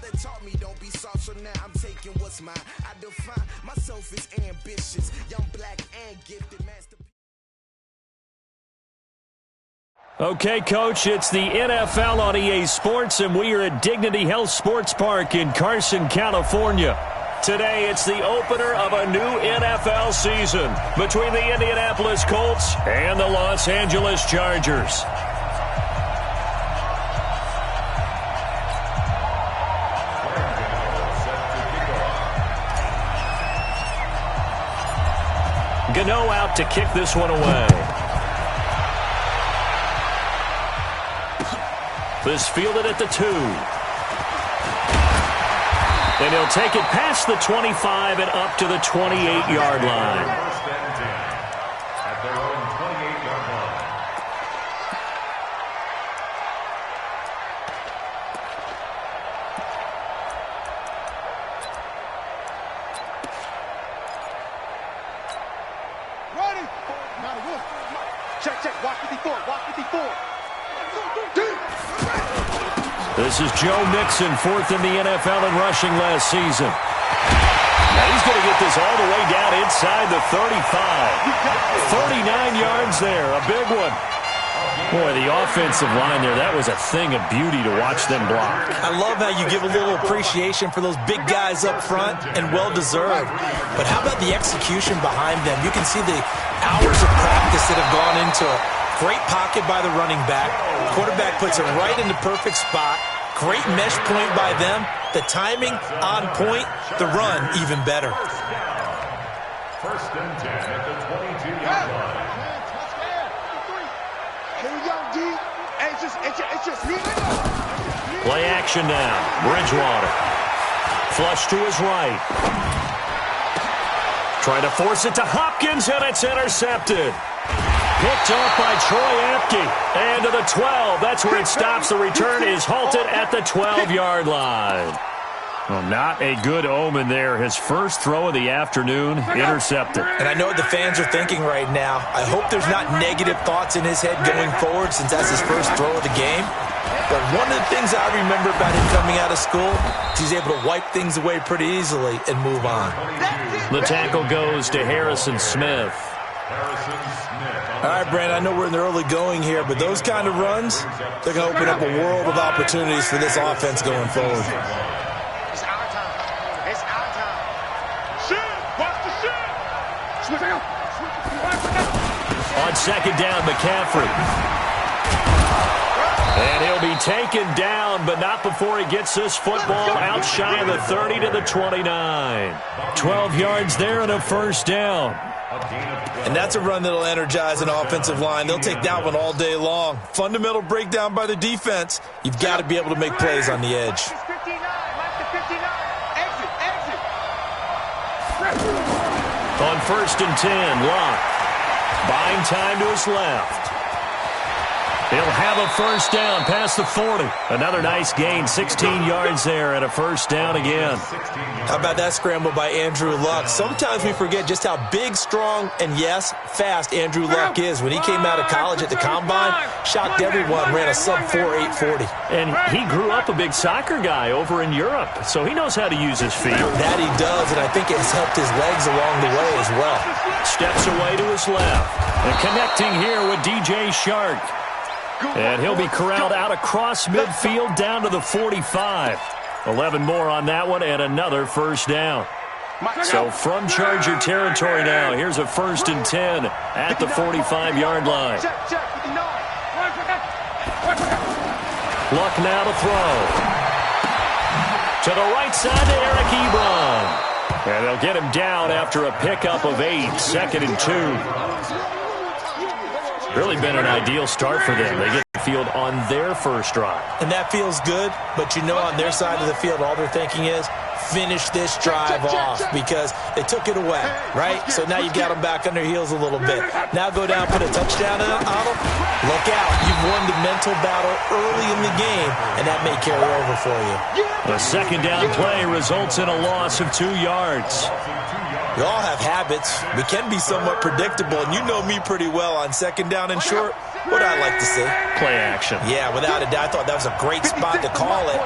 Father taught me don't be soft, so now I'm taking what's mine. I define myself as ambitious, young, black, and gifted master. Okay, Coach, it's the NFL on EA Sports, and we are at Dignity Health Sports Park in Carson, California. Today, it's the opener of a new NFL season between the Indianapolis Colts and the Los Angeles Chargers. Gano out to kick this one away. This fielded at the 2. And he'll take it past the 25 and up to the 28-yard line. First and 10 at their own 28-yard line. Ready? Check. Walk 54. This is Joe Mixon, 4th in the NFL in rushing last season. Now he's going to get this all the way down inside the 35. 39 yards there, a big one. Boy, the offensive line there, that was a thing of beauty to watch them block. I love how you give a little appreciation for those big guys up front, and well-deserved. But how about the execution behind them? You can see the hours of practice that have gone into it. Great pocket by the running back. Quarterback puts it right in the perfect spot. Great mesh point by them. The timing on point. The run even better. First and 10 at the 22-yard line. Here we go, D. Hey, it's just me. Play action now. Bridgewater. Flush to his right. Trying to force it to Hopkins, and it's intercepted. Picked off by Troy Apke. And to the 12. That's where it stops. The return is halted at the 12-yard line. Well, not a good omen there. His first throw of the afternoon, intercepted. And I know what the fans are thinking right now. I hope there's not negative thoughts in his head going forward since that's his first throw of the game. But one of the things I remember about him coming out of school is he's able to wipe things away pretty easily and move on. The tackle goes to Harrison Smith. All right, Brandon, I know we're in the early going here, but those kind of runs, they're going to open up a world of opportunities for this offense going forward. It's our time. It's our time. Shoot! Watch the shoot! Switch out! On second down, McCaffrey. And he'll be taken down, but not before he gets this football out shy of the 30 to the 29. 12 yards there and a first down. And that's a run that'll energize an offensive line. They'll take that one all day long. Fundamental breakdown by the defense. You've got to be able to make plays on the edge. On first and 10, Locke. Buying time to his left. He'll have a first down past the 40. Another nice gain, 16 yards there and a first down again. How about that scramble by Andrew Luck? Sometimes we forget just how big, strong, and yes, fast Andrew Luck is. When he came out of college at the Combine, shocked everyone, ran a sub-4 840. And he grew up a big soccer guy over in Europe, so he knows how to use his feet. That he does, and I think it's helped his legs along the way as well. Steps away to his left. And connecting here with DJ Shark. And he'll be corralled out across midfield down to the 45. 11 more on that one and another first down. So from Charger territory now, here's a first and 10 at the 45-yard line. Luck now to throw. To the right side to Eric Ebron. And they'll get him down after a pickup of 8, second and 2. Really been an ideal start for them. They get the field on their first drive. And that feels good, but you know on their side of the field, all they're thinking is finish this drive off because they took it away, right? So now you got them back on their heels a little bit. Now go down, put a touchdown on them. Look out. You've won the mental battle early in the game, and that may carry over for you. A second down play results in a loss of 2 yards. We all have habits. We can be somewhat predictable, and you know me pretty well on second down and short. what I like to see. Play action. Yeah, without a doubt. I thought that was a great spot to call it.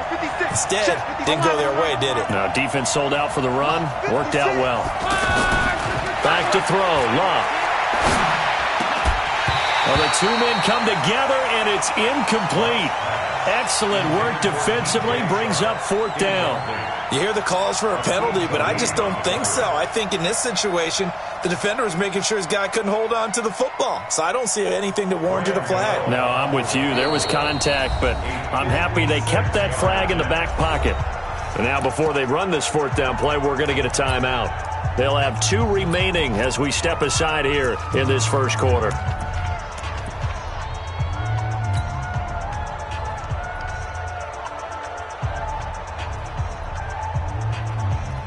Instead, didn't go their way, did it? Now, defense sold out for the run. Worked out well. Back to throw. Love. Well, the two men come together, and it's incomplete. Excellent work defensively. Brings up 4th down. You hear the calls for a penalty, but I just don't think so. I think in this situation, the defender was making sure his guy couldn't hold on to the football. So I don't see anything that warranted a flag. No, I'm with you. There was contact, but I'm happy they kept that flag in the back pocket. And now before they run this 4th down play, we're going to get a timeout. They'll have 2 remaining as we step aside here in this first quarter.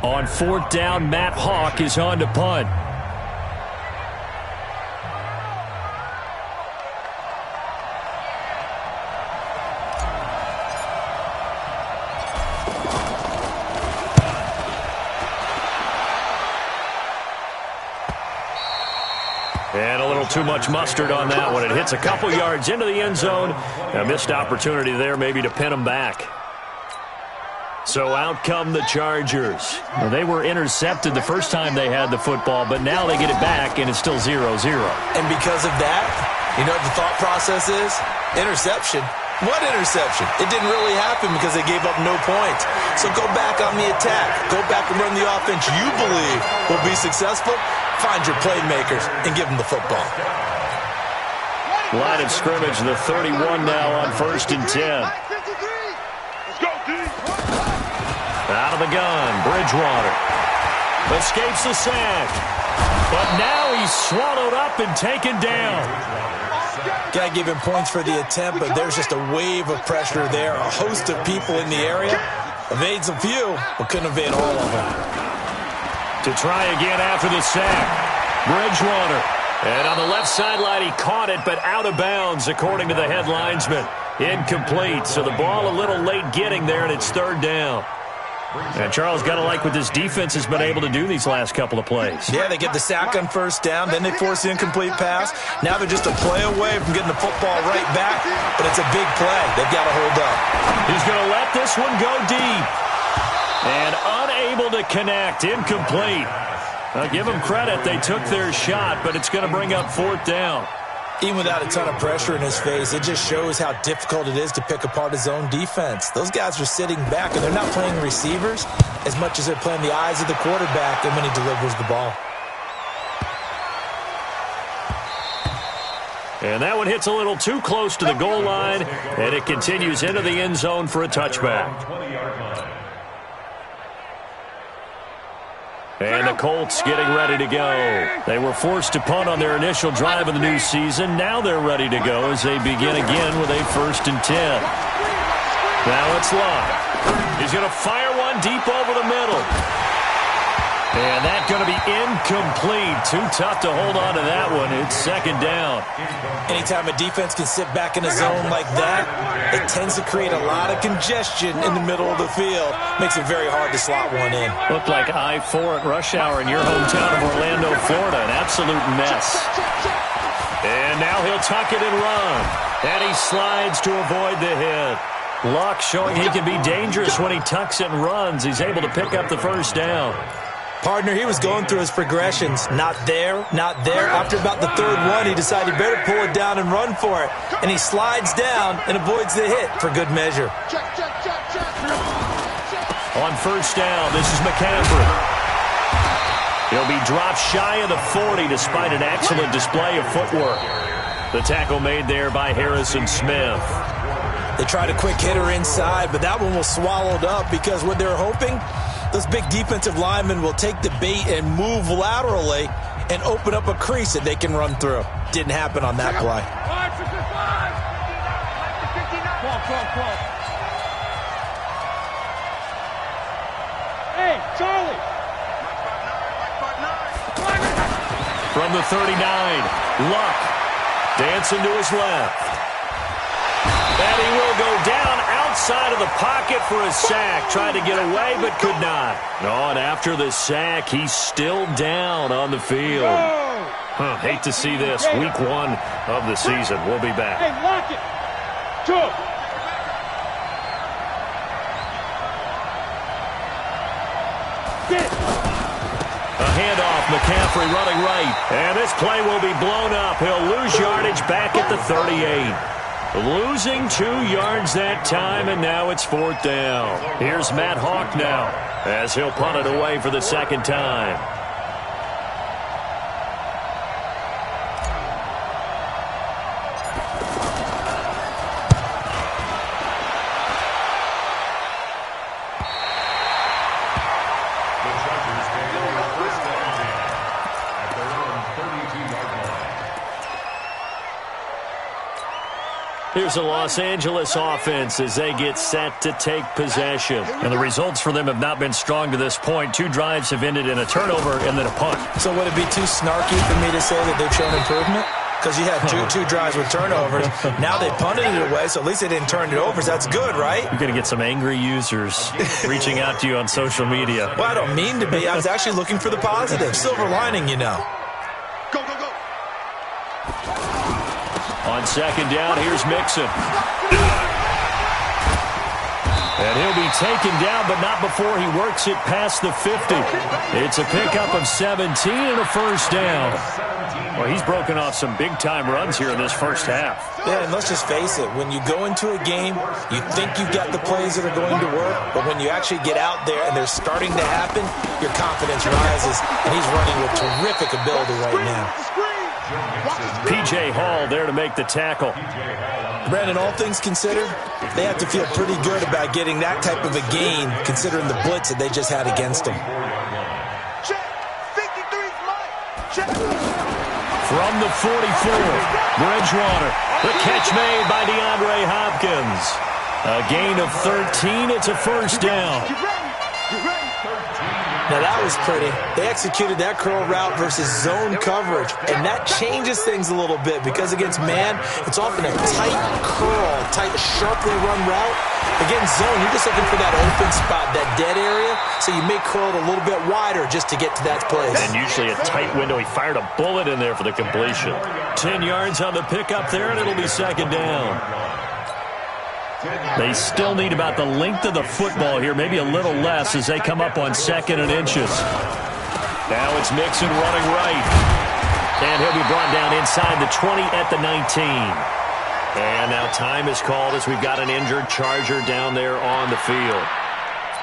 On 4th down, Matt Hawk is on to punt. And a little too much mustard on that one. It hits a couple yards into the end zone. A missed opportunity there maybe to pin them back. So out come the Chargers. Well, they were intercepted the first time they had the football, but now they get it back, and it's still 0-0. And because of that, you know what the thought process is? Interception. What interception? It didn't really happen because they gave up no points. So go back on the attack. Go back and run the offense you believe will be successful. Find your playmakers and give them the football. Line of scrimmage, the 31 now on 1st and 10. Out of the gun, Bridgewater. Escapes the sack. But now he's swallowed up and taken down. Got to give him points for the attempt, but there's just a wave of pressure there. A host of people in the area. Evades a few, but couldn't evade all of them. To try again after the sack. Bridgewater. And on the left sideline, he caught it, but out of bounds, according to the head linesman. Incomplete. So the ball a little late getting there, and it's 3rd down. And Charles, got to like what this defense has been able to do these last couple of plays. Yeah, they get the sack on 1st down, then they force the incomplete pass. Now they're just a play away from getting the football right back, but it's a big play. They've got to hold up. He's going to let this one go deep. And unable to connect. Incomplete. I'll give them credit. They took their shot, but it's going to bring up 4th down. Even without a ton of pressure in his face, it just shows how difficult it is to pick apart his own defense. Those guys are sitting back, and they're not playing receivers as much as they're playing the eyes of the quarterback and when he delivers the ball. And that one hits a little too close to the goal line, and it continues into the end zone for a touchback. And the Colts getting ready to go. They were forced to punt on their initial drive of the new season. Now they're ready to go as they begin again with a 1st and 10. Now it's Love. He's going to fire one deep over the middle. And that's going to be incomplete. Too tough to hold on to that one. It's 2nd down. Anytime a defense can sit back in a zone like that, it tends to create a lot of congestion in the middle of the field. Makes it very hard to slot one in. Looked like I-4 at rush hour in your hometown of Orlando, Florida. An absolute mess. And now he'll tuck it and run. And he slides to avoid the hit. Luck showing he can be dangerous when he tucks it and runs. He's able to pick up the 1st down. Partner, he was going through his progressions. Not there, not there. After about the 3rd one, he decided he better pull it down and run for it. And he slides down and avoids the hit for good measure. On 1st down, this is McCaffrey. He'll be dropped shy of the 40 despite an excellent display of footwork. The tackle made there by Harrison Smith. They tried a quick hitter inside, but that one was swallowed up because what they're hoping, those big defensive linemen will take the bait and move laterally and open up a crease that they can run through. Didn't happen on that play. Hey, Charlie! From the 39, Luck dancing to his left. And he will go down outside of the pocket for a sack. Tried to get away, but could not. Oh, and after the sack, he's still down on the field. Hate to see this. Week 1 of the season. We'll be back. Hey, lock it. 2. A handoff, McCaffrey running right. And this play will be blown up. He'll lose yardage back at the 38. Losing 2 yards that time, and now it's 4th down. Here's Matt Hawk now as he'll punt it away for the 2nd time. Here's the Los Angeles offense as they get set to take possession. And the results for them have not been strong to this point. 2 drives have ended in a turnover and then a punt. So would it be too snarky for me to say that they've shown improvement? Because you had two drives with turnovers. Now they punted it away, so at least they didn't turn it over. So that's good, right? You're going to get some angry users reaching out to you on social media. Well, I don't mean to be. I was actually looking for the positive. Silver lining, you know. Go, go, go. On 2nd down, here's Mixon. And he'll be taken down, but not before he works it past the 50. It's a pickup of 17 and a 1st down. Well, he's broken off some big-time runs here in this first half. Yeah, and let's just face it. When you go into a game, you think you've got the plays that are going to work, but when you actually get out there and they're starting to happen, your confidence rises, and he's running with terrific ability right now. P.J. Hall there to make the tackle. Brandon, all things considered, they have to feel pretty good about getting that type of a gain, considering the blitz that they just had against them. Check. 53's mine. Check. From the 44, Bridgewater. The catch made by DeAndre Hopkins. A gain of 13. It's a 1st down. You ready? You ready? Now that was pretty. They executed that curl route versus zone coverage, and that changes things a little bit because against man, it's often a tight curl, tight, sharply run route. Against zone, you're just looking for that open spot, that dead area, so you may curl it a little bit wider just to get to that place. And usually a tight window. He fired a bullet in there for the completion. 10 yards on the pickup there, and it'll be 2nd down. They still need about the length of the football here, maybe a little less as they come up on 2nd and inches. Now it's Mixon running right. And he'll be brought down inside the 20 at the 19. And now time is called as we've got an injured Charger down there on the field.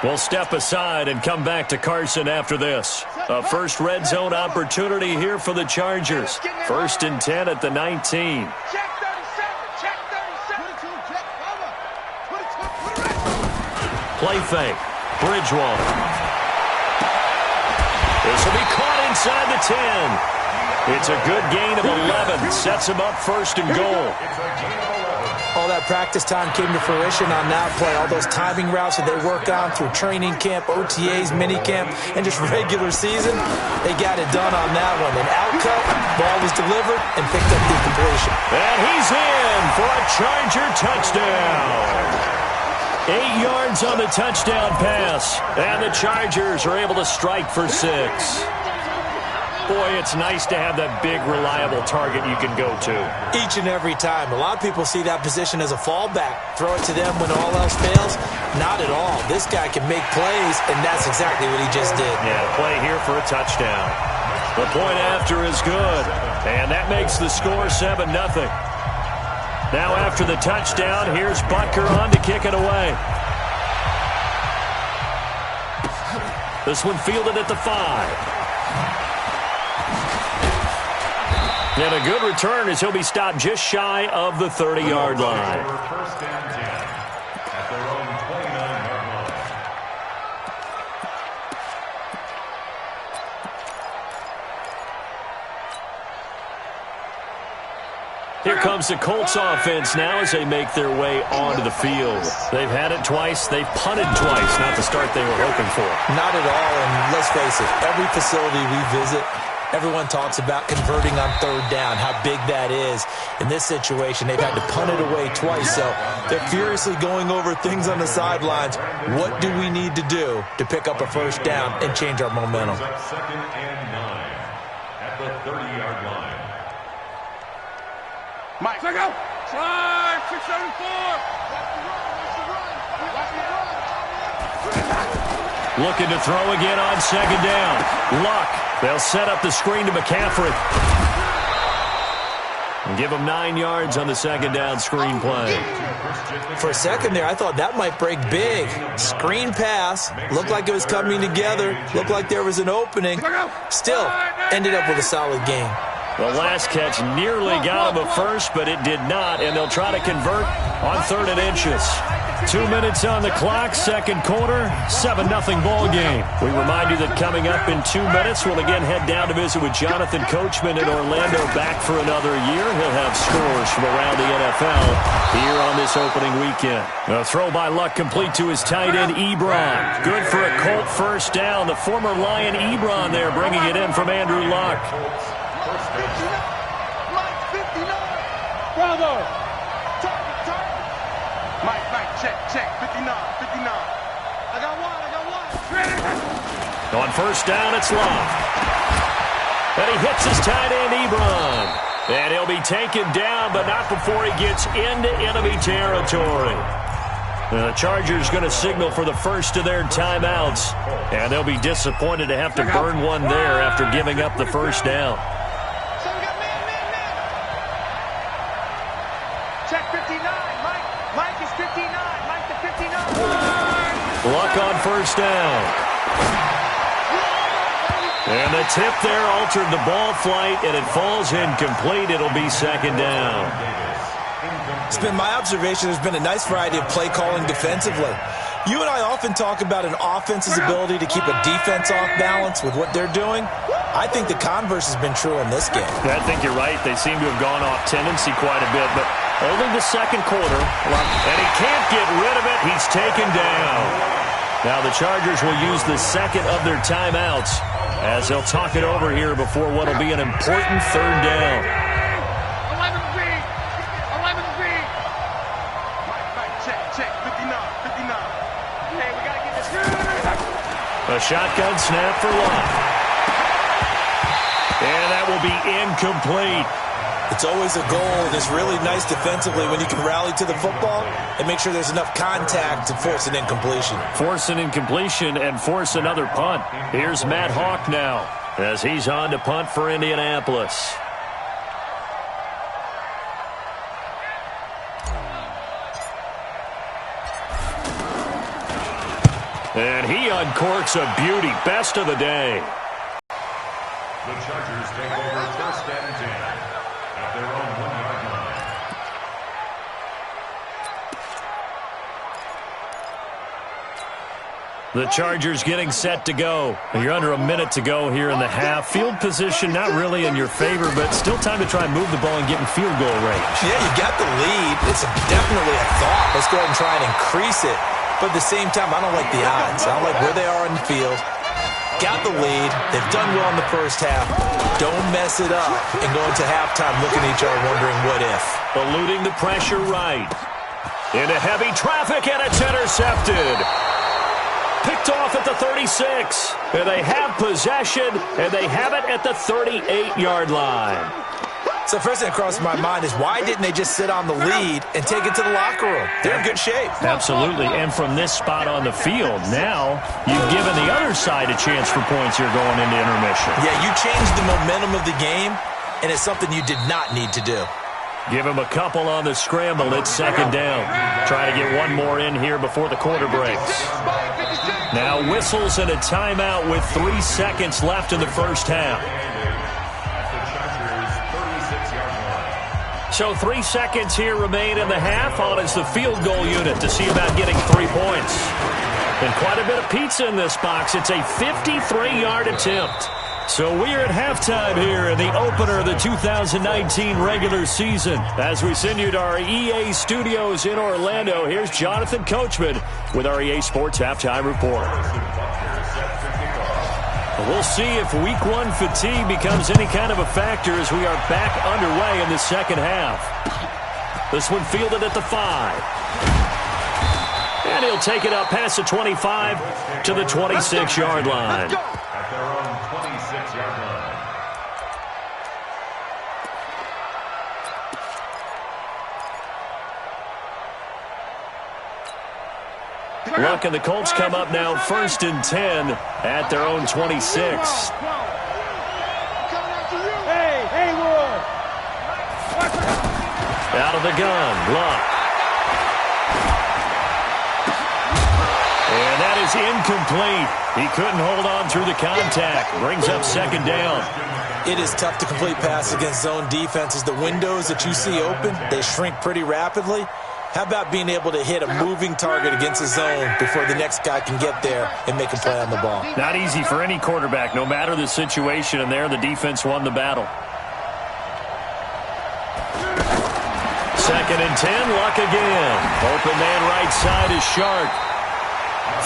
We'll step aside and come back to Carson after this. A first red zone opportunity here for the Chargers. 1st and 10 at the 19. Play fake. Bridgewater. This will be caught inside the 10. It's a good gain of 11. Sets him up 1st and goal. All that practice time came to fruition on that play. All those timing routes that they work on through training camp, OTAs, minicamp, and just regular season, they got it done on that one. An outcut, ball was delivered, and picked up the completion. And he's in for a Charger touchdown. 8 yards on the touchdown pass. And the Chargers are able to strike for 6. Boy, it's nice to have that big, reliable target you can go to. Each and every time. A lot of people see that position as a fallback. Throw it to them when all else fails. Not at all. This guy can make plays, and that's exactly what he just did. Yeah, play here for a touchdown. The point after is good. And that makes the score 7-0. Now after the touchdown, here's Butker on to kick it away. This one fielded at the 5. And a good return as he'll be stopped just shy of the 30-yard line. 1st and 10 at their own 29-yard line. Here comes the Colts offense now as they make their way onto the field. They've had it twice. They've punted twice. Not the start they were hoping for. Not at all, and let's face it, every facility we visit, everyone talks about converting on 3rd down, how big that is. In this situation, they've had to punt it away twice, so they're furiously going over things on the sidelines. What do we need to do to pick up a 1st down and change our momentum? 2nd and 9 at the 30-yard line. Mike, check out. 5, 674. Looking to throw again on second down. Luck. They'll set up the screen to McCaffrey. And give him 9 yards on the second down screen play. For a second there, I thought that might break big. Screen pass. Looked like it was coming together. Looked like there was an opening. Still, ended up with a solid gain. The last catch nearly got him a first, but it did not, and they'll try to convert on 3rd and inches. 2 minutes on the clock, second quarter, 7-0 ball game. We remind you that coming up in 2 minutes, we'll again head down to visit with Jonathan Coachman in Orlando, back for another year. He'll have scores from around the NFL here on this opening weekend. A throw by Luck complete to his tight end, Ebron. Good for a Colt first down. The former Lion Ebron there bringing it in from Andrew Luck. 59. Mike, 59. Bravo. Target. Mike, check. 59. I got one. On first down, it's Luck. And he hits his tight end, Ebron. And he'll be taken down, but not before he gets into enemy territory. The Chargers going to signal for the first of their timeouts. And they'll be disappointed to have to burn one there after giving up the first down. Check 59. Mike is 59. Mike to 59. Luck on first down. And the tip there altered the ball flight, and it falls incomplete. It'll be second down. It's been my observation there's been a nice variety of play calling defensively. You and I often talk about an offense's ability to keep a defense off balance with what they're doing. I think the converse has been true in this game. I think you're right. They seem to have gone off tendency quite a bit, but only the second quarter. And he can't get rid of it. He's taken down. Now the Chargers will use the second of their timeouts as they'll talk it over here before what will be an important third down. 11 feet. Mike, check. 59. Hey, we got to get this. A shotgun snap for Luck. And that will be incomplete. It's always a goal, and it's really nice defensively when you can rally to the football and make sure there's enough contact to force an incompletion. Force an incompletion and force another punt. Here's Matt Hawk now as he's on to punt for Indianapolis. And he uncorks a beauty. Best of the day. The Chargers take over 1st and 10 at their own 1-yard line. The Chargers getting set to go. You're under a minute to go here in the half. Field position not really in your favor, but still time to try and move the ball and get in field goal range. Yeah, you got the lead. It's definitely a thought. Let's go ahead and try and increase it. But at the same time, I don't like the odds. I don't like where they are in the field. Got the lead. They've done well in the first half. Don't mess it up and go into halftime looking at each other wondering what if. Eluding the pressure right. Into heavy traffic, and it's intercepted. Picked off at the 36. And they have possession, and they have it at the 38-yard line. So first thing that crossed my mind is why didn't they just sit on the lead and take it to the locker room? They're in good shape. Absolutely, and from this spot on the field, now you've given the other side a chance for points here going into intermission. Yeah, you changed the momentum of the game, and it's something you did not need to do. Give him a couple on the scramble. It's second down. Try to get one more in here before the quarter breaks. Now whistles and a timeout with 3 seconds left in the first half. So 3 seconds here remain in the half. On is the field goal unit to see about getting 3 points. And quite a bit of pizza in this box. It's a 53-yard attempt. So we are at halftime here in the opener of the 2019 regular season. As we send you to our EA studios in Orlando, here's Jonathan Coachman with our EA Sports Halftime Report. We'll see if week 1 fatigue becomes any kind of a factor as we are back underway in the second half. This one fielded at the 5. And he'll take it up past the 25 to the 26-yard line. At their own 26-yard line. look, and the Colts come up now 1st and 10 at their own 26. Out of the gun, Luck. And that is incomplete. He couldn't hold on through the contact. Brings up 2nd down. It is tough to complete passes against zone defenses. The windows that you see open, they shrink pretty rapidly. How about being able to hit a moving target against a zone before the next guy can get there and make a play on the ball? Not easy for any quarterback, no matter the situation, and there the defense won the battle. 2nd and 10, Luck again. Open man right side is Shark.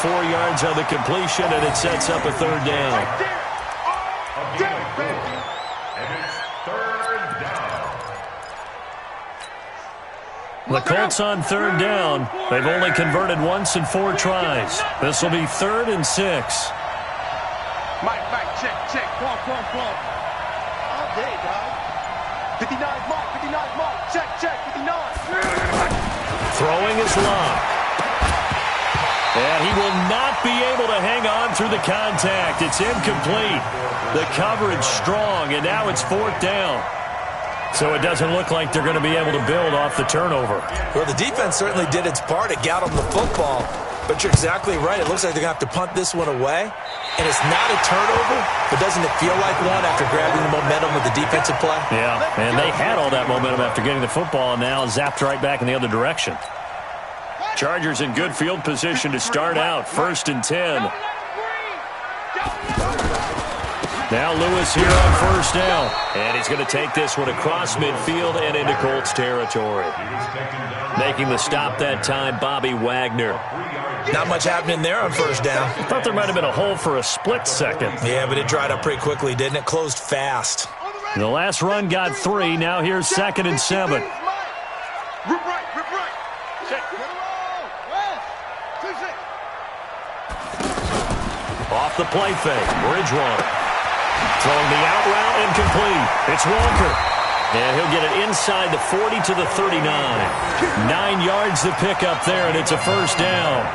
4 yards on the completion, and it sets up a 3rd down. The Colts on 3rd down. They've only converted once in 4 tries. This will be 3rd and 6. Mike, check. Come on. All day, dog. 59 mark. Check, 59. Throwing is Luck. And he will not be able to hang on through the contact. It's incomplete. The coverage strong, and now it's 4th down. So it doesn't look like they're going to be able to build off the turnover. Well, the defense certainly did its part. It got them the football. But you're exactly right. It looks like they're going to have to punt this one away. And it's not a turnover, but doesn't it feel like one after grabbing the momentum with the defensive play? Yeah, and they had all that momentum after getting the football, and now zapped right back in the other direction. Chargers in good field position to start out. 1st and 10. Now Lewis here on 1st down. And he's going to take this one across midfield and into Colts territory. Making the stop that time, Bobby Wagner. Not much happening there on 1st down. I thought there might have been a hole for a split second. Yeah, but it dried up pretty quickly, didn't it? Closed fast. The last run got 3. Now here's 2nd and 7. Rip right. Check. Off the play fake, Bridgewater. Throwing the out route incomplete. It's Walker. And he'll get it inside the 40 to the 39. 9 yards to pick up there, and it's a 1st down.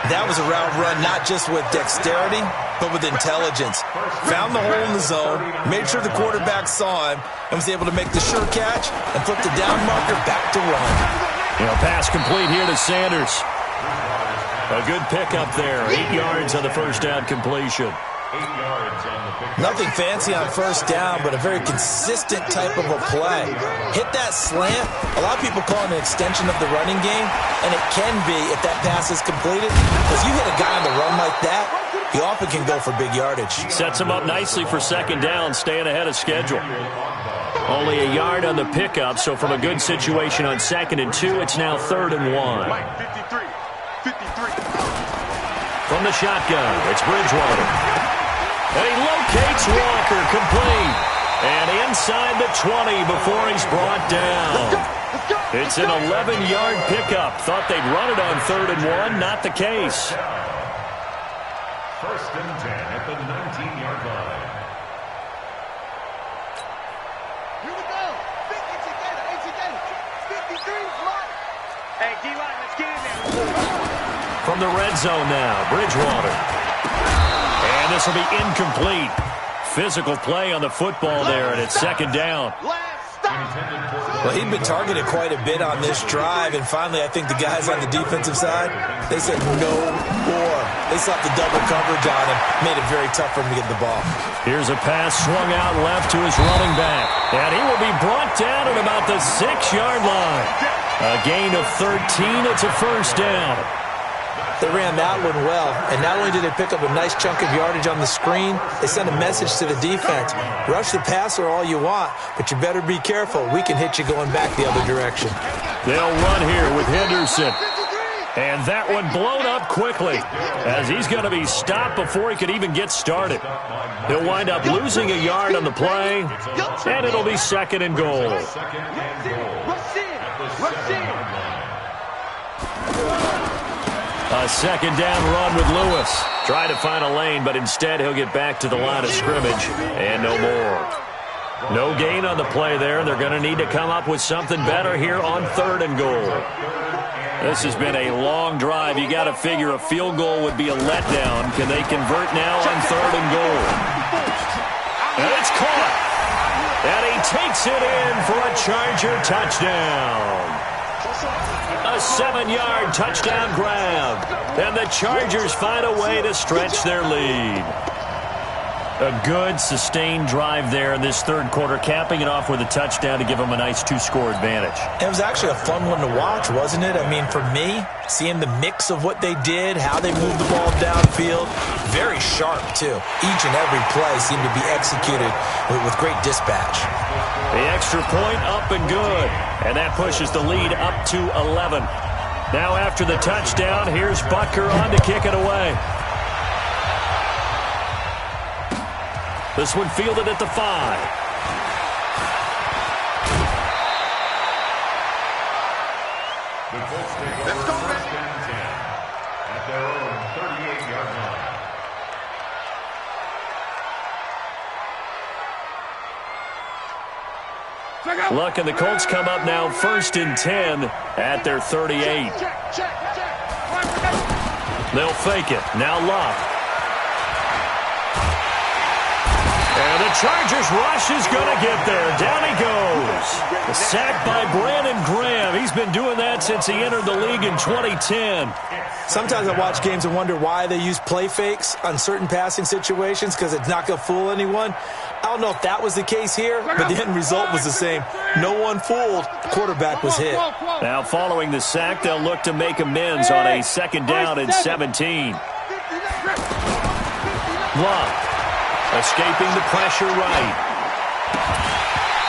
That was a route run not just with dexterity, but with intelligence. Found the hole in the zone, made sure the quarterback saw him, and was able to make the sure catch and flip the down marker back to run. Pass complete here to Sanders. A good pickup there. 8 yards on the 1st down completion. Nothing fancy on 1st down, but a very consistent type of a play. Hit that slant. A lot of people call it an extension of the running game, and it can be if that pass is completed. Because you hit a guy on the run like that, he often can go for big yardage. Sets him up nicely for 2nd down, staying ahead of schedule. Only a yard on the pickup, so from a good situation on 2nd and 2, it's now 3rd and 1. 53. From the shotgun, it's Bridgewater. And he locates Walker, complete. And inside the 20 before he's brought down. It's an 11-yard pickup. Thought they'd run it on 3rd and 1. Not the case. 1st and 10 at the 19-yard line. Here we go. 50 together. 53. Hey, D-line, let's get in there. From the red zone now, Bridgewater. And this will be incomplete. Physical play on the football there, and it's 2nd down. Well, he'd been targeted quite a bit on this drive, and finally I think the guys on the defensive side, they said no more. They slapped the double coverage on him, made it very tough for him to get the ball. Here's a pass swung out left to his running back, and he will be brought down at about the 6-yard line. A gain of 13, it's a 1st down. They ran that one well, and not only did they pick up a nice chunk of yardage on the screen, they sent a message to the defense. Rush the passer all you want, but you better be careful. We can hit you going back the other direction. They'll run here with Henderson. And that one blown up quickly, as he's going to be stopped before he could even get started. He'll wind up losing a yard on the play, and it'll be 2nd and goal. A 2nd down run with Lewis. Try to find a lane, but instead he'll get back to the line of scrimmage, and no more. No gain on the play there. They're going to need to come up with something better here on 3rd and goal. This has been a long drive. You got to figure a field goal would be a letdown. Can they convert now on 3rd and goal? And it's caught. And he takes it in for a Charger touchdown. A 7-yard touchdown grab. And the Chargers find a way to stretch their lead. A good, sustained drive there in this 3rd quarter, capping it off with a touchdown to give them a nice 2-score advantage. It was actually a fun one to watch, wasn't it? I mean, for me, seeing the mix of what they did, how they moved the ball downfield, very sharp, too. Each and every play seemed to be executed with great dispatch. The extra point up and good, and that pushes the lead up to 11. Now after the touchdown, here's Butker on to kick it away. This one fielded at the 5. The Colts take over 1st and 10 at their own 38-yard line. Luck and the Colts come up now 1st and 10 at their 38. They'll fake it. Now Luck. And the Chargers rush is going to get there. Down he goes. A sack by Brandon Graham. He's been doing that since he entered the league in 2010. Sometimes I watch games and wonder why they use play fakes on certain passing situations, because it's not going to fool anyone. I don't know if that was the case here, but the end result was the same. No one fooled. The quarterback was hit. Now following the sack, they'll look to make amends on a 2nd down and 17. Luck. Escaping the pressure right.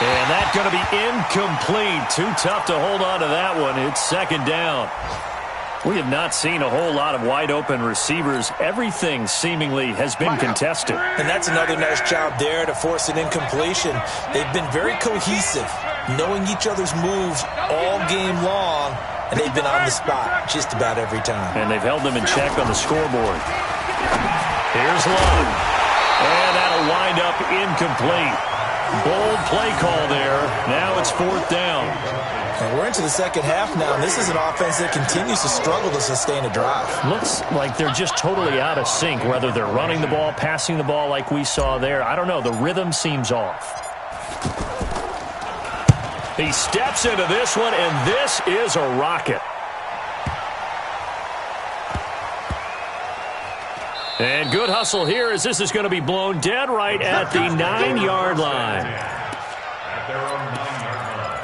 And that's going to be incomplete. Too tough to hold on to that one. It's 2nd down. We have not seen a whole lot of wide-open receivers. Everything seemingly has been contested. And that's another nice job there to force an incompletion. They've been very cohesive, knowing each other's moves all game long, and they've been on the spot just about every time. And they've held them in check on the scoreboard. Here's Love. And that'll wind up incomplete. Bold play call there. Now it's 4th down. And we're into the 2nd half now, and this is an offense that continues to struggle to sustain a drive. Looks like they're just totally out of sync, whether they're running the ball, passing the ball like we saw there. I don't know. The rhythm seems off. He steps into this one, and this is a rocket. And good hustle here as this is going to be blown dead right at the 9-yard line. At their own 9-yard line.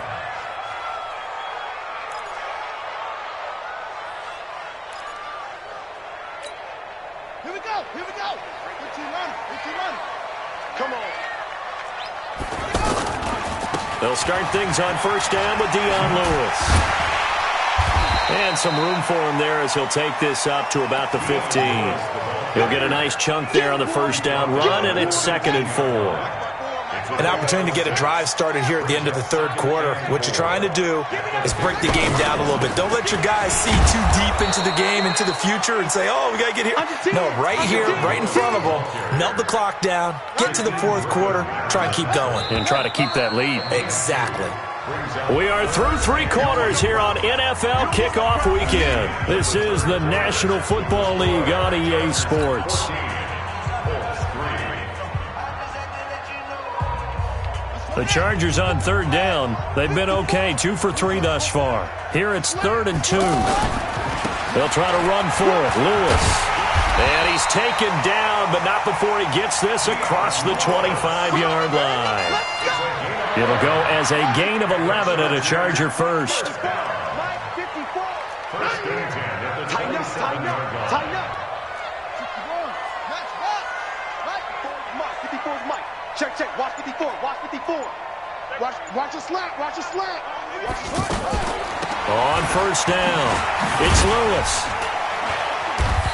Here we go. Here we go. Come on. They'll start things on 1st down with Dion Lewis. And some room for him there as he'll take this up to about the 15. He'll get a nice chunk there on the 1st down run, and it's 2nd and 4. An opportunity to get a drive started here at the end of the 3rd quarter. What you're trying to do is break the game down a little bit. Don't let your guys see too deep into the game, into the future, and say, oh, we got to get here. No, right here, right in front of them, melt the clock down, get to the 4th quarter, try and keep going. And try to keep that lead. Exactly. We are through 3 quarters here on NFL Kickoff Weekend. This is the National Football League on EA Sports. The Chargers on 3rd down. They've been okay, 2 for 3 thus far. Here it's 3rd and 2. They'll try to run for it. Lewis. And he's taken down, but not before he gets this across the 25-yard line. It'll go as a gain of 11 and a Charger first. Tighten up. Mike, 54 is Mike. Check. Watch 54. Watch the slant. On 1st down, it's Lewis.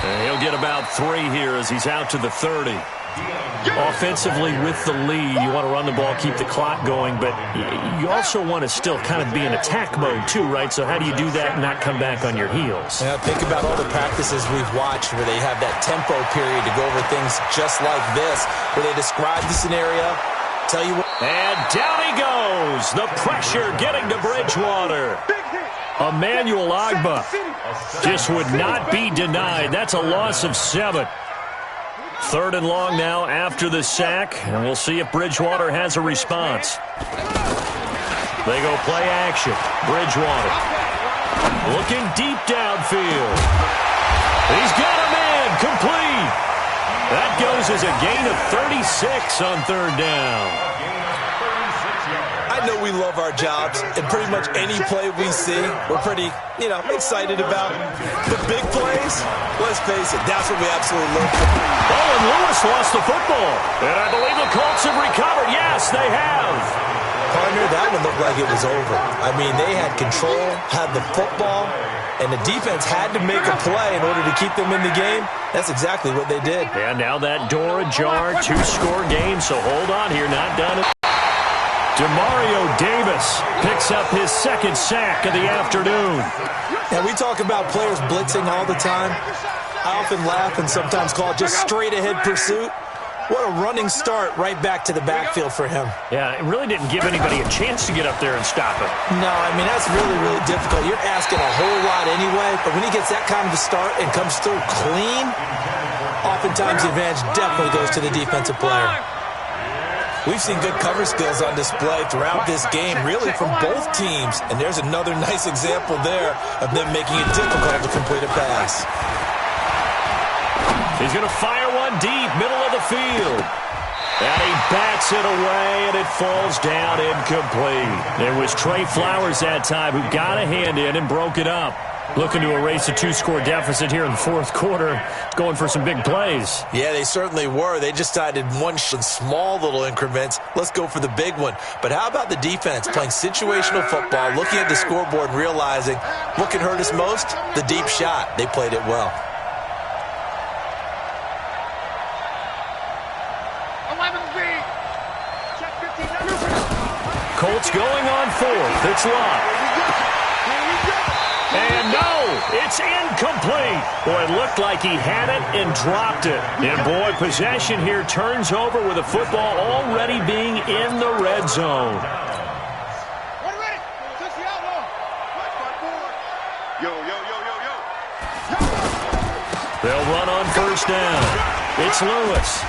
And he'll get about 3 here as he's out to the 30. Offensively with the lead, you want to run the ball, keep the clock going, but you also want to still kind of be in attack mode too, right? So how do you do that and not come back on your heels? Yeah, think about all the practices we've watched where they have that tempo period to go over things just like this, where they describe the scenario, tell you what. And down he goes. The pressure getting to Bridgewater. Emmanuel Agba just would not be denied. That's a loss of 7. 3rd and long now after the sack, and we'll see if Bridgewater has a response. They go play action. Bridgewater looking deep downfield. He's got a man complete. That goes as a gain of 36 on 3rd down. I know we love our jobs, and pretty much any play we see, we're pretty, excited about. The big plays, let's face it, that's what we absolutely love. Oh, and Lewis lost the football. And I believe the Colts have recovered. Yes, they have. Partner, that one looked like it was over. I mean, they had control, had the football, and the defense had to make a play in order to keep them in the game. That's exactly what they did. And now that door ajar, 2-score game, so hold on here, not done. Demario Davis picks up his 2nd sack of the afternoon. Now, we talk about players blitzing all the time. I often laugh and sometimes call it just straight-ahead pursuit. What a running start right back to the backfield for him. Yeah, it really didn't give anybody a chance to get up there and stop him. No, I mean, that's really, really difficult. You're asking a whole lot anyway, but when he gets that kind of a start and comes through clean, oftentimes the advantage definitely goes to the defensive player. We've seen good cover skills on display throughout this game, really from both teams. And there's another nice example there of them making it difficult to complete a pass. He's going to fire one deep, middle of the field. And he bats it away, and it falls down incomplete. It was Trey Flowers that time who got a hand in and broke it up. Looking to erase a 2-score deficit here in the 4th quarter, going for some big plays. Yeah, they certainly were. They just decided one small little increments. Let's go for the big one. But how about the defense playing situational football, looking at the scoreboard and realizing what can hurt us most? The deep shot. They played it well. Colts going on 4th. It's locked. And no, it's incomplete. Boy, it looked like he had it and dropped it. And boy, possession here turns over with the football already being in the red zone. They'll run on 1st down. It's Lewis.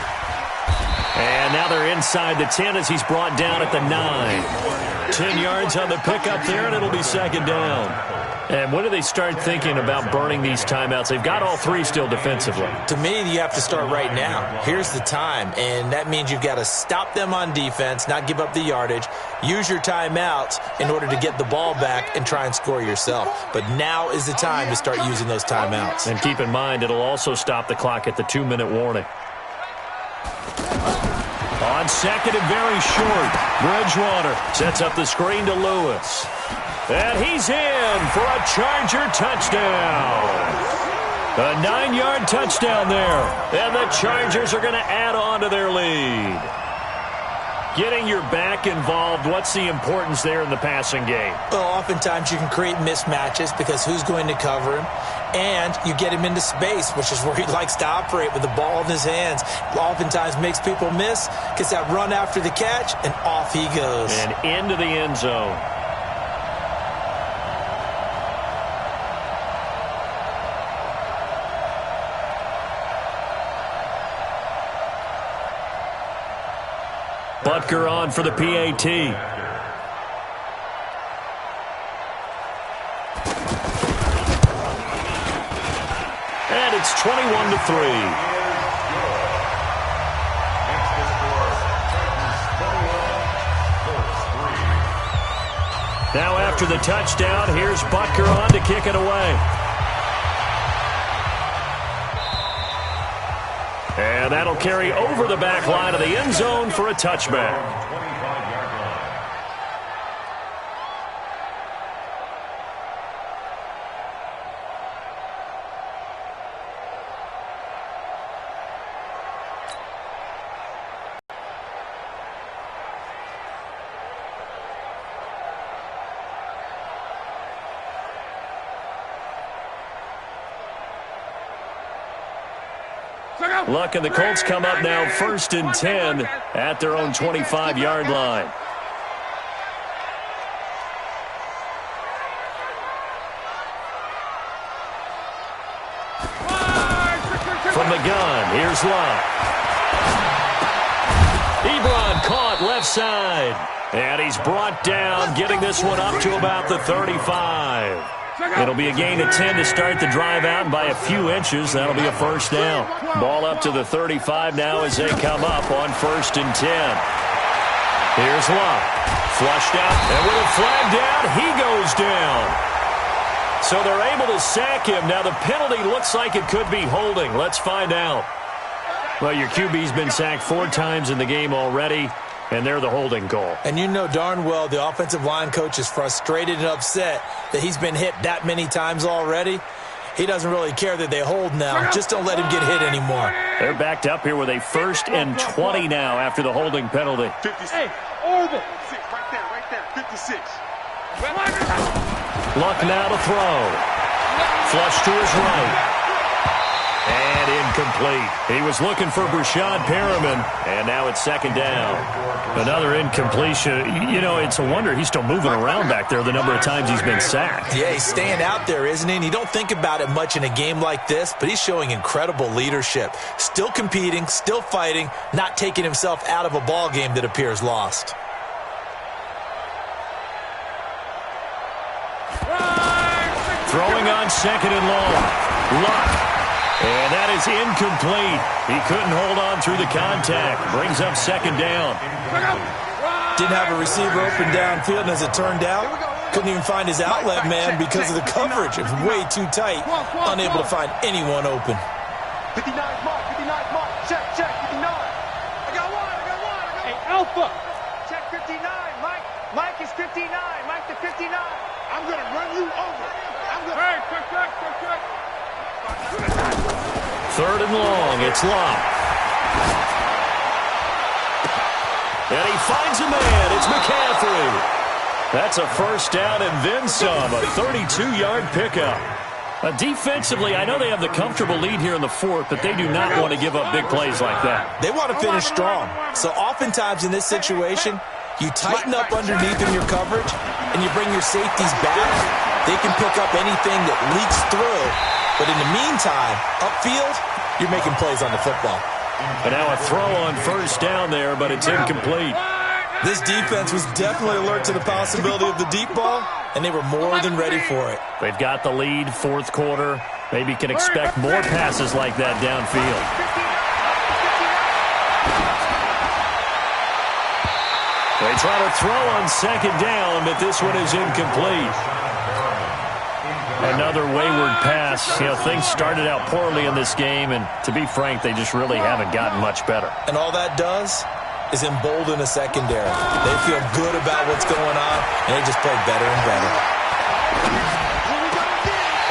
And now they're inside the 10 as he's brought down at the 9. 10 yards on the pickup there, and it'll be 2nd down. And when do they start thinking about burning these timeouts? They've got all 3 still defensively. To me, you have to start right now. Here's the time, and that means you've got to stop them on defense, not give up the yardage, use your timeouts in order to get the ball back and try and score yourself. But now is the time to start using those timeouts. And keep in mind, it'll also stop the clock at the 2-minute warning. On 2nd and very short, Bridgewater sets up the screen to Lewis. And he's in for a Charger touchdown. A 9-yard touchdown there. And the Chargers are going to add on to their lead. Getting your back involved, what's the importance there in the passing game? Well, oftentimes you can create mismatches because who's going to cover him? And you get him into space, which is where he likes to operate with the ball in his hands. Oftentimes makes people miss, gets that run after the catch, and off he goes. And into the end zone. Butker on for the PAT. And it's 21-3. Now after the touchdown, here's Butker on to kick it away. And that'll carry over the back line of the end zone for a touchback. Luck and the Colts come up now 1st and 10 at their own 25-yard line. Here's Love. Ebron caught left side. And he's brought down, getting this one up to about the 35. It'll be a gain of 10 to start the drive out, and by a few inches, that'll be a first down. Ball up to the 35 now as they come up on 1st and 10. Here's Love. Flushed out, and with a flag down, he goes down. So they're able to sack him. Now the penalty looks like it could be holding. Let's find out. Well, your QB's been sacked 4 times in the game already, and they're the holding call. And you know darn well the offensive line coach is frustrated and upset that he's been hit that many times already. He doesn't really care that they hold now. Just don't let him get hit anymore. They're backed up here with a 1st and 20 now after the holding penalty. 56. Hey, Orville. Right there. 56. Luck now to throw. Flush to his right. And incomplete. He was looking for Brashad Perriman, and now it's 2nd down. Another incompletion. You know, it's a wonder he's still moving around back there the number of times he's been sacked. Yeah, he's staying out there, isn't he? And you don't think about it much in a game like this, but he's showing incredible leadership. Still competing, still fighting, not taking himself out of a ball game that appears lost. Throwing on 2nd and long. Luck. And that is incomplete. He couldn't hold on through the contact. Brings up 2nd down. Didn't have a receiver open downfield, and as it turned out, couldn't even find his outlet man because of the coverage. It was way too tight. Unable to find anyone open. 59 mark. Check, 59. I got one. Hey, Alpha. Check 59. Mike is 59. Mike to 59. I'm going to run you over. Hey, quick. 3rd and long. It's Love. And he finds a man. It's McCaffrey. That's a 1st down and then some. A 32-yard pickup. Defensively, I know they have the comfortable lead here in the 4th, but they do not want to give up big plays like that. They want to finish strong. So oftentimes in this situation, you tighten up underneath in your coverage, and you bring your safeties back. They can pick up anything that leaks through. But in the meantime, upfield, you're making plays on the football. And now a throw on 1st down there, but it's incomplete. This defense was definitely alert to the possibility of the deep ball, and they were more than ready for it. They've got the lead, 4th quarter. Maybe can expect more passes like that downfield. They try to throw on 2nd down, but this one is incomplete. Another wayward pass. You know, things started out poorly in this game, and to be frank, they just really haven't gotten much better. And all that does is embolden a secondary. They feel good about what's going on, and they just play better and better.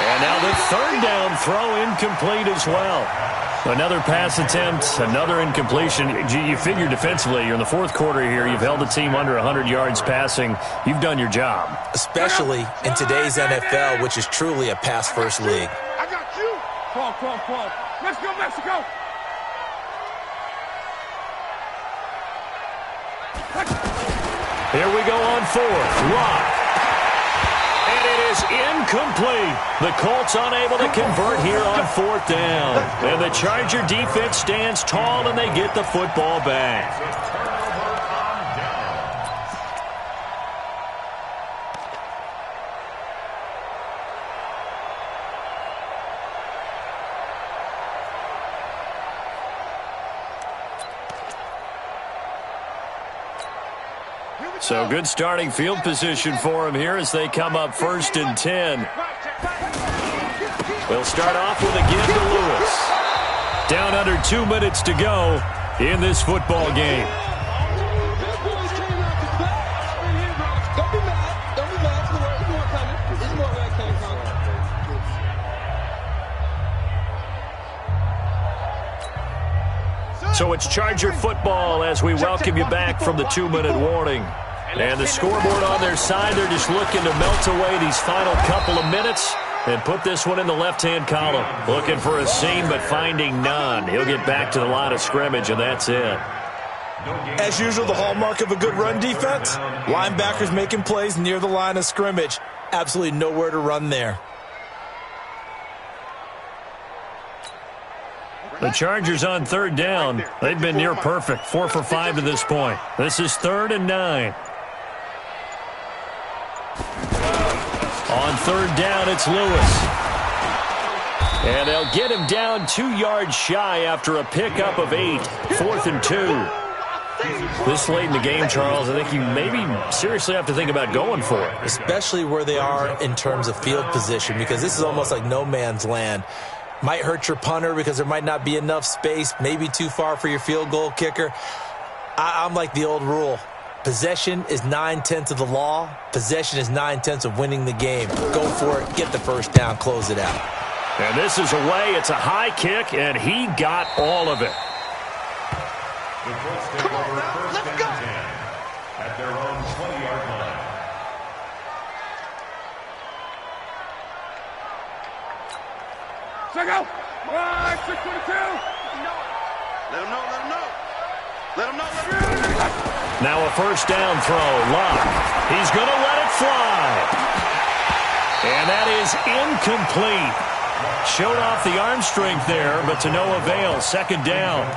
And now the 3rd down throw incomplete as well. Another pass attempt, another incompletion. You figure defensively, you're in the 4th quarter here. You've held the team under 100 yards passing. You've done your job. Especially in today's NFL, which is truly a pass-first league. I got you. Come. Mexico. Here we go on 4th. Lock. And it is incomplete. The Colts unable to convert here on 4th down. And the Charger defense stands tall, and they get the football back. So good starting field position for him here as they come up 1st and 10. They'll start off with a give to Lewis. Down under 2 minutes to go in this football game. So it's Charger football as we welcome you back from the 2-minute warning. And the scoreboard on their side, they're just looking to melt away these final couple of minutes and put this one in the left-hand column. Looking for a seam, but finding none. He'll get back to the line of scrimmage, and that's it. As usual, the hallmark of a good run defense, linebackers making plays near the line of scrimmage. Absolutely nowhere to run there. The Chargers on third down. They've been near perfect, 4 for 5 to this point. This is 3rd and 9. On third down, it's Lewis. And they'll get him down 2 yards shy after a pickup of 8. 4th and 2. This late in the game, Charles, I think you maybe seriously have to think about going for it. Especially where they are in terms of field position, because this is almost like no man's land. Might hurt your punter because there might not be enough space, maybe too far for your field goal kicker. I'm like the old rule. Possession is 9/10 of the law. Possession is 9/10 of winning the game. Go for it, get the first down, close it out. And this is away. It's a high kick, and he got all of it. The Colts take over first and 10 at their own 20-yard line. Check out. 622. Let him know. Let him know. Now a first down throw. Locke. He's going to let it fly. And that is incomplete. Showed off the arm strength there, but to no avail. 2nd down.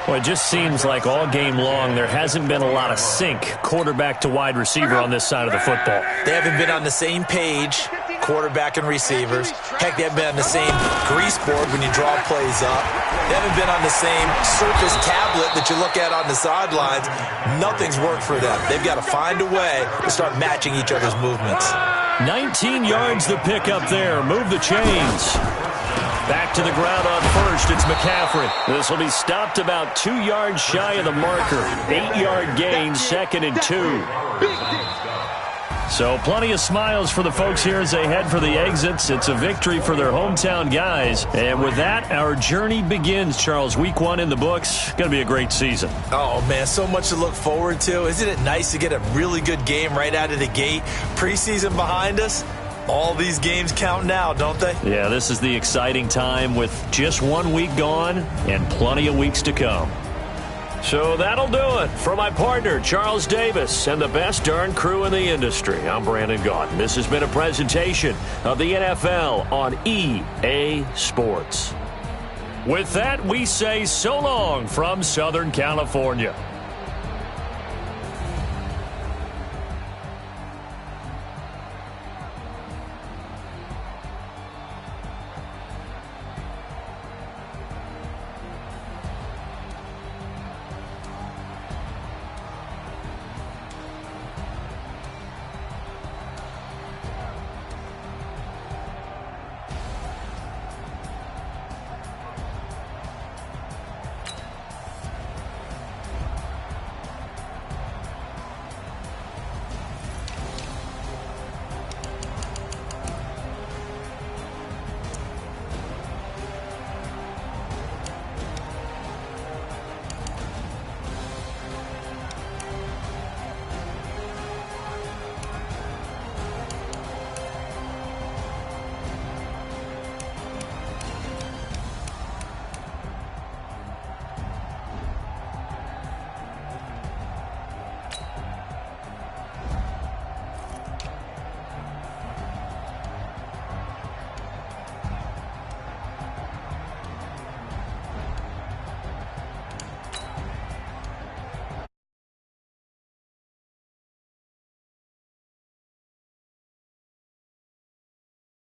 Well, it just seems like all game long there hasn't been a lot of sync quarterback to wide receiver on this side of the football. They haven't been on the same page, quarterback and receivers. Heck, they haven't been on the same grease board when you draw plays up. They haven't been on the same Surface tablet that you look at on the sidelines. Nothing's worked for them. They've got to find a way to start matching each other's movements. 19 yards the pick up there. Move the chains. Back to the ground on first. It's McCaffrey. This will be stopped about 2 yards shy of the marker. 8-yard gain, 2nd and 2. So plenty of smiles for the folks here as they head for the exits. It's a victory for their hometown guys. And with that, our journey begins, Charles. Week 1 in the books. Going to be a great season. Oh, man, so much to look forward to. Isn't it nice to get a really good game right out of the gate? Preseason behind us. All these games count now, don't they? Yeah, this is the exciting time with just 1 week gone and plenty of weeks to come. So that'll do it. For my partner, Charles Davis, and the best darn crew in the industry, I'm Brandon Gaudin. This has been a presentation of the NFL on EA Sports. With that, we say so long from Southern California.